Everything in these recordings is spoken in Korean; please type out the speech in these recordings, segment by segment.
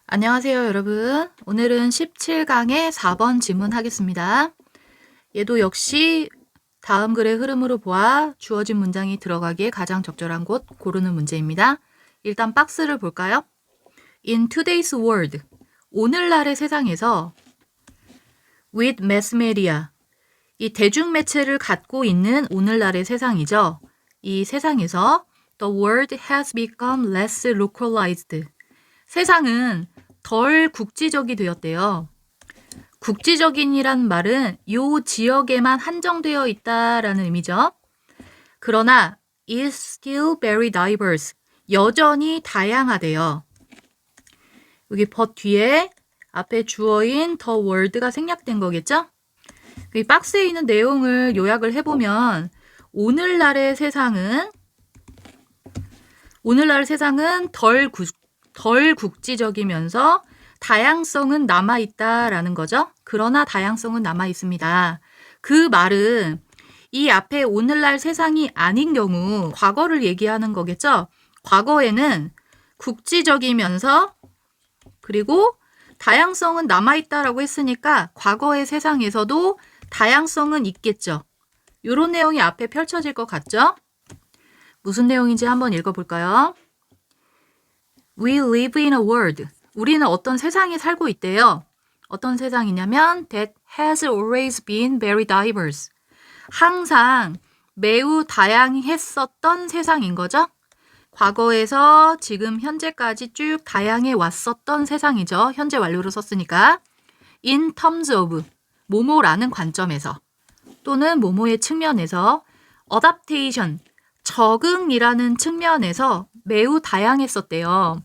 안녕하세요, 여러분. 오늘은 17강의 4번 지문 하겠습니다. 얘도 역시 다음 글의 흐름으로 보아 주어진 문장이 들어가기에 가장 적절한 곳 고르는 문제입니다. 일단 박스를 볼까요? In today's world, 오늘날의 세상에서 with mass media, 이 대중매체를 갖고 있는 오늘날의 세상이죠. 이 세상에서 the world has become less localized. 세상은 덜 국지적이 되었대요. 국지적인이란 말은 요 지역에만 한정되어 있다라는 의미죠. 그러나 is still very diverse. 여전히 다양하대요. 여기 but 뒤에 앞에 주어인 the world가 생략된 거겠죠? 이 박스에 있는 내용을 요약을 해보면 오늘날의 세상은 덜 국지적이면서 다양성은 남아있다라는 거죠. 그러나 다양성은 남아있습니다. 그 말은 이 앞에 오늘날 세상이 아닌 경우 과거를 얘기하는 거겠죠. 과거에는 국지적이면서 그리고 다양성은 남아있다라고 했으니까 과거의 세상에서도 다양성은 있겠죠. 이런 내용이 앞에 펼쳐질 것 같죠? 무슨 내용인지 한번 읽어볼까요? We live in a world. 우리는 어떤 세상에 살고 있대요. 어떤 세상이냐면 that has always been very diverse. 항상 매우 다양했었던 세상인 거죠. 과거에서 지금 현재까지 쭉 다양해 왔었던 세상이죠. 현재 완료로 썼으니까. In terms of, 뭐뭐라는 관점에서 또는 뭐뭐의 측면에서 adaptation, 적응이라는 측면에서 매우 다양했었대요.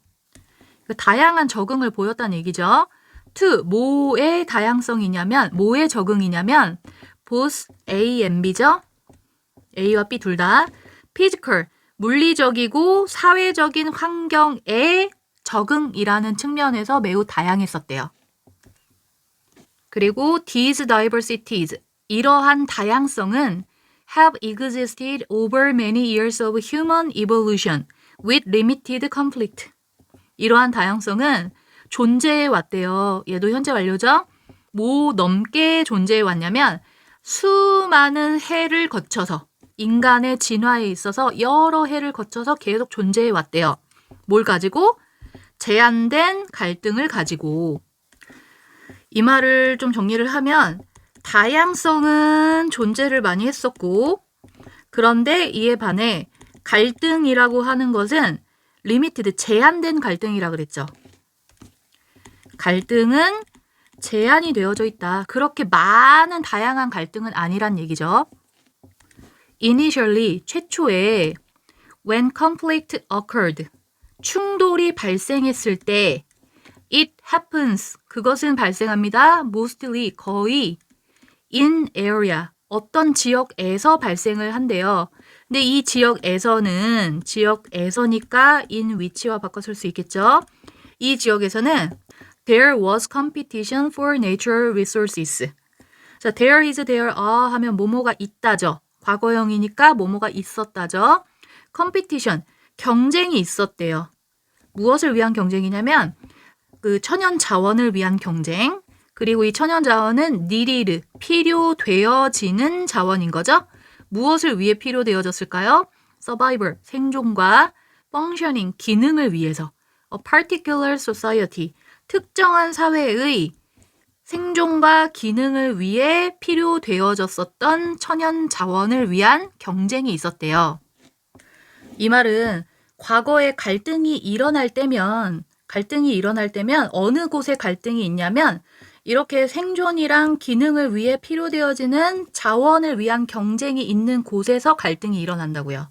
다양한 적응을 보였다는 얘기죠. to, 뭐의 다양성이냐면, 뭐의 적응이냐면 both A and B죠. A와 B 둘 다 physical, 물리적이고 사회적인 환경의 적응이라는 측면에서 매우 다양했었대요. 그리고 these diversities, 이러한 다양성은 have existed over many years of human evolution with limited conflict. 이러한 다양성은 존재해 왔대요. 얘도 현재 완료죠? 뭐 넘게 존재해 왔냐면 수많은 해를 거쳐서 인간의 진화에 있어서 여러 해를 거쳐서 계속 존재해 왔대요. 뭘 가지고? 제한된 갈등을 가지고. 이 말을 좀 정리를 하면 다양성은 존재를 많이 했었고 그런데 이에 반해 갈등이라고 하는 것은 리미티드, 제한된 갈등이라 그랬죠. 갈등은 제한이 되어져 있다. 그렇게 많은 다양한 갈등은 아니란 얘기죠. Initially, 최초에 when conflict occurred, 충돌이 발생했을 때 it happens, 그것은 발생합니다. mostly, 거의 in area, 어떤 지역에서 발생을 한대요. 근데 이 지역에서는 지역에서니까 in which와 바꿔 쓸 수 있겠죠. 이 지역에서는 there was competition for natural resources. 자, there is, there are 하면 뭐뭐가 있다죠. 과거형이니까 뭐뭐가 있었다죠. competition, 경쟁이 있었대요. 무엇을 위한 경쟁이냐면 그 천연 자원을 위한 경쟁. 그리고 이 천연 자원은 needed, 필요되어지는 자원인 거죠. 무엇을 위해 필요되어졌을까요? survival, 생존과 functioning, 기능을 위해서. a particular society, 특정한 사회의 생존과 기능을 위해 필요되어졌었던 천연 자원을 위한 경쟁이 있었대요. 이 말은 과거에 갈등이 일어날 때면 어느 곳에 갈등이 있냐면 이렇게 생존이랑 기능을 위해 필요되어지는 자원을 위한 경쟁이 있는 곳에서 갈등이 일어난다고요.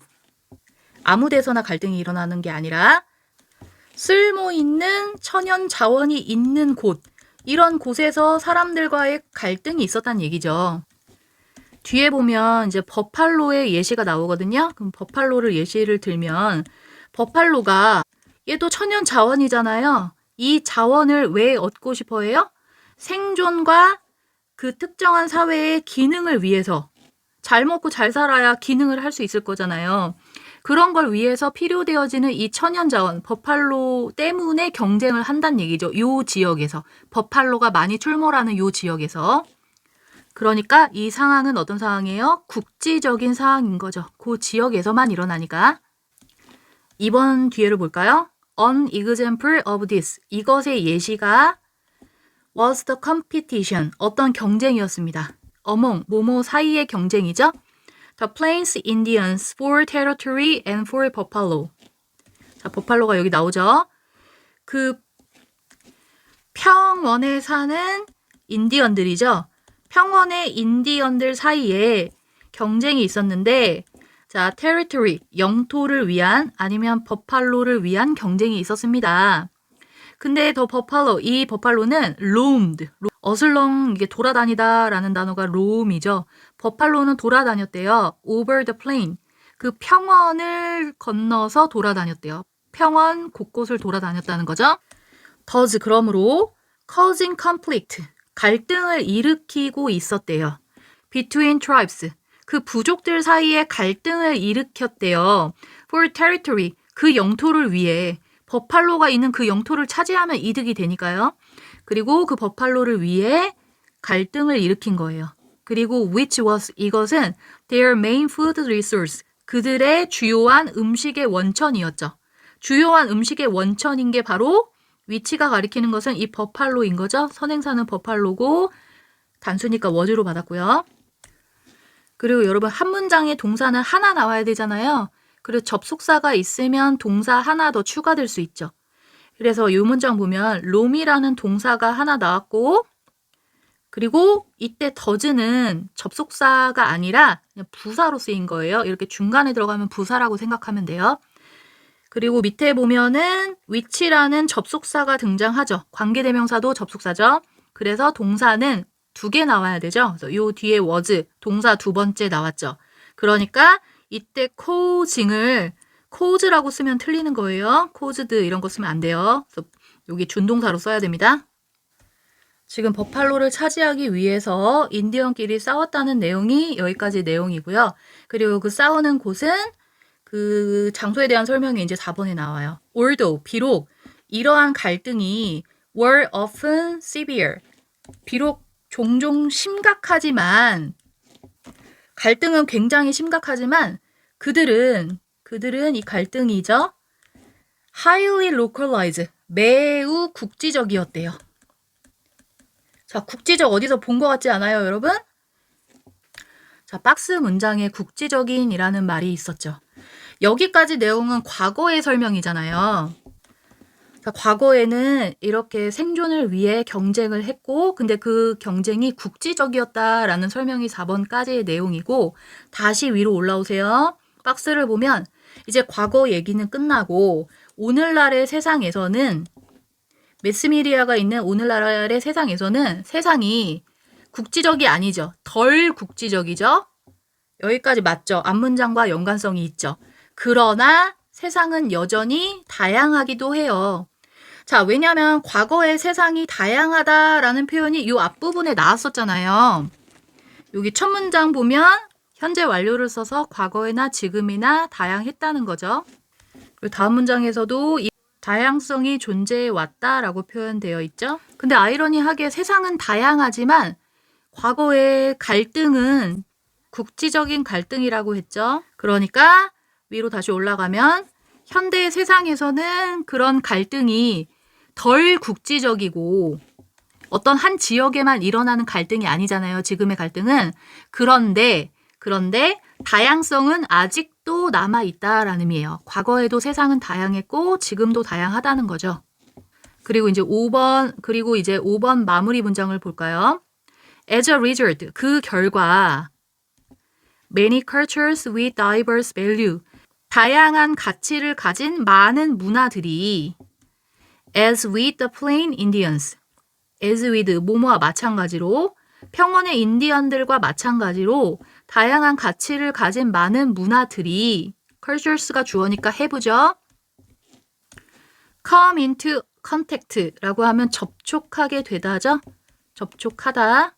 아무 데서나 갈등이 일어나는 게 아니라 쓸모 있는 천연 자원이 있는 곳, 이런 곳에서 사람들과의 갈등이 있었다는 얘기죠. 뒤에 보면 이제 버팔로의 예시가 나오거든요. 그럼 버팔로를 예시를 들면 버팔로가 얘도 천연 자원이잖아요. 이 자원을 왜 얻고 싶어 해요? 생존과 그 특정한 사회의 기능을 위해서 잘 먹고 잘 살아야 기능을 할 수 있을 거잖아요. 그런 걸 위해서 필요되어지는 이 천연자원, 버팔로 때문에 경쟁을 한다는 얘기죠. 요 지역에서. 버팔로가 많이 출몰하는 요 지역에서. 그러니까 이 상황은 어떤 상황이에요? 국지적인 상황인 거죠. 그 지역에서만 일어나니까. 이번 뒤에를 볼까요? An example of this. 이것의 예시가 was the competition. 어떤 경쟁이었습니다. among, 뭐뭐 사이의 경쟁이죠. The Plains Indians for territory and for buffalo. 자, 버팔로가 여기 나오죠. 그 평원에 사는 인디언들이죠. 평원의 인디언들 사이에 경쟁이 있었는데, 자, territory, 영토를 위한 아니면 버팔로를 위한 경쟁이 있었습니다. 근데 더 버팔로, 이 버팔로는 roamed, 어슬렁 이게 돌아다니다 라는 단어가 roam이죠. 버팔로는 돌아다녔대요. over the plain, 그 평원을 건너서 돌아다녔대요. 평원 곳곳을 돌아다녔다는 거죠. thus, 그러므로 causing conflict, 갈등을 일으키고 있었대요. between tribes, 그 부족들 사이에 갈등을 일으켰대요. for territory, 그 영토를 위해 버팔로가 있는 그 영토를 차지하면 이득이 되니까요. 그리고 그 버팔로를 위해 갈등을 일으킨 거예요. 그리고 which was, 이것은 their main food resource, 그들의 주요한 음식의 원천이었죠. 주요한 음식의 원천인 게 바로 위치가 가리키는 것은 이 버팔로인 거죠. 선행사는 버팔로고 단수니까 was로 받았고요. 그리고 여러분 한 문장에 동사는 하나 나와야 되잖아요. 그리고 접속사가 있으면 동사 하나 더 추가될 수 있죠. 그래서 이 문장 보면 롬이라는 동사가 하나 나왔고 그리고 이때 더즈는 접속사가 아니라 그냥 부사로 쓰인 거예요. 이렇게 중간에 들어가면 부사라고 생각하면 돼요. 그리고 밑에 보면은 which라는 접속사가 등장하죠. 관계대명사도 접속사죠. 그래서 동사는 2개 나와야 되죠. 그래서 요 뒤에 was, 동사 2번째 나왔죠. 그러니까 이때 causing을 cause라고 쓰면 틀리는 거예요. caused 이런 거 쓰면 안 돼요. 그래서 여기 준동사로 써야 됩니다. 지금 버팔로를 차지하기 위해서 인디언끼리 싸웠다는 내용이 여기까지 내용이고요. 그리고 그 싸우는 곳은 그 장소에 대한 설명이 이제 4번에 나와요. although, 비록 이러한 갈등이 were often severe, 비록 종종 심각하지만 갈등은 굉장히 심각하지만 그들은 이 갈등이죠. highly localized, 매우 국지적이었대요. 자, 국지적 어디서 본 것 같지 않아요, 여러분? 자, 박스 문장에 국지적인이라는 말이 있었죠. 여기까지 내용은 과거의 설명이잖아요. 자, 과거에는 이렇게 생존을 위해 경쟁을 했고 근데 그 경쟁이 국지적이었다라는 설명이 4번까지의 내용이고 다시 위로 올라오세요. 박스를 보면 이제 과거 얘기는 끝나고 오늘날의 세상에서는 매스미디어가 있는 오늘날의 세상에서는 세상이 국지적이 아니죠. 덜 국지적이죠. 여기까지 맞죠. 앞문장과 연관성이 있죠. 그러나 세상은 여전히 다양하기도 해요. 자, 왜냐하면 과거의 세상이 다양하다라는 표현이 이 앞부분에 나왔었잖아요. 여기 첫 문장 보면 현재 완료를 써서 과거에나 지금이나 다양했다는 거죠. 그리고 다음 문장에서도 이 다양성이 존재해 왔다라고 표현되어 있죠. 근데 아이러니하게 세상은 다양하지만 과거의 갈등은 국지적인 갈등이라고 했죠. 그러니까 위로 다시 올라가면 현대 세상에서는 그런 갈등이 덜 국지적이고 어떤 한 지역에만 일어나는 갈등이 아니잖아요. 지금의 갈등은. 그런데 다양성은 아직도 남아있다라는 의미예요. 과거에도 세상은 다양했고 지금도 다양하다는 거죠. 그리고 이제 5번 마무리 문장을 볼까요? As a result, 그 결과 many cultures with diverse value, 다양한 가치를 가진 많은 문화들이 as with the plain Indians, as with 뭐뭐와 마찬가지로 평원의 인디언들과 마찬가지로 다양한 가치를 가진 많은 문화들이 cultures가 주어니까 have죠. come into contact라고 하면 접촉하게 되다죠. 접촉하다.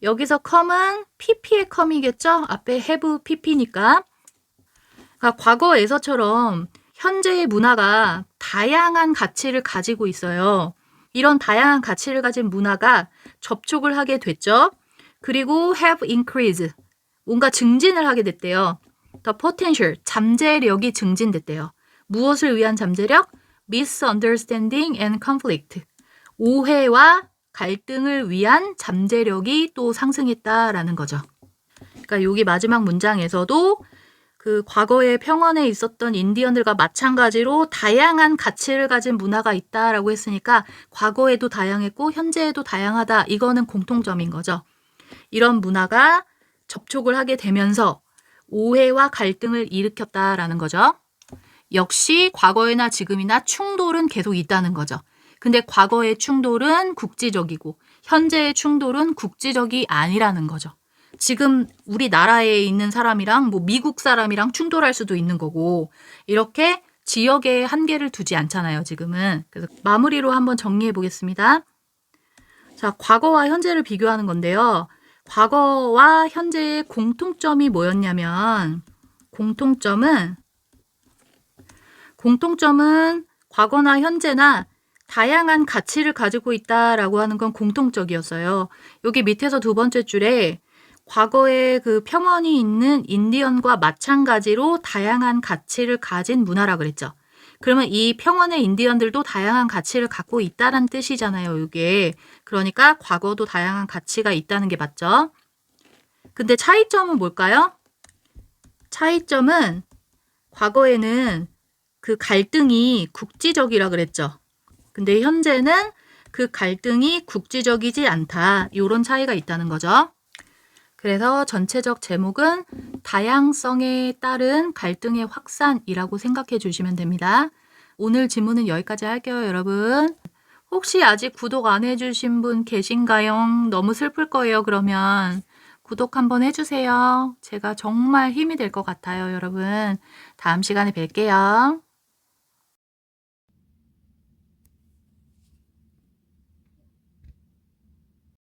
여기서 come은 pp의 come이겠죠. 앞에 have pp니까. 그러니까 과거에서처럼 현재의 문화가 다양한 가치를 가지고 있어요. 이런 다양한 가치를 가진 문화가 접촉을 하게 됐죠. 그리고 have increased, 뭔가 증진을 하게 됐대요. The potential, 잠재력이 증진됐대요. 무엇을 위한 잠재력? Misunderstanding and conflict, 오해와 갈등을 위한 잠재력이 또 상승했다라는 거죠. 그러니까 여기 마지막 문장에서도 그 과거의 평원에 있었던 인디언들과 마찬가지로 다양한 가치를 가진 문화가 있다라고 했으니까 과거에도 다양했고 현재에도 다양하다. 이거는 공통점인 거죠. 이런 문화가 접촉을 하게 되면서 오해와 갈등을 일으켰다라는 거죠. 역시 과거에나 지금이나 충돌은 계속 있다는 거죠. 근데 과거의 충돌은 국지적이고 현재의 충돌은 국지적이 아니라는 거죠. 지금 우리나라에 있는 사람이랑 뭐 미국 사람이랑 충돌할 수도 있는 거고 이렇게 지역에 한계를 두지 않잖아요, 지금은. 그래서 마무리로 한번 정리해 보겠습니다. 자, 과거와 현재를 비교하는 건데요. 과거와 현재의 공통점이 뭐였냐면 공통점은 과거나 현재나 다양한 가치를 가지고 있다라고 하는 건 공통적이었어요. 여기 밑에서 두 번째 줄에 과거에 그 평원이 있는 인디언과 마찬가지로 다양한 가치를 가진 문화라 그랬죠. 그러면 이 평원의 인디언들도 다양한 가치를 갖고 있다는 뜻이잖아요, 이게. 그러니까 과거도 다양한 가치가 있다는 게 맞죠. 근데 차이점은 뭘까요? 차이점은 과거에는 그 갈등이 국지적이라 그랬죠. 근데 현재는 그 갈등이 국지적이지 않다. 이런 차이가 있다는 거죠. 그래서 전체적 제목은 다양성에 따른 갈등의 확산이라고 생각해 주시면 됩니다. 오늘 지문은 여기까지 할게요, 여러분. 혹시 아직 구독 안 해주신 분 계신가요? 너무 슬플 거예요, 그러면. 구독 한번 해주세요. 제가 정말 힘이 될 것 같아요, 여러분. 다음 시간에 뵐게요.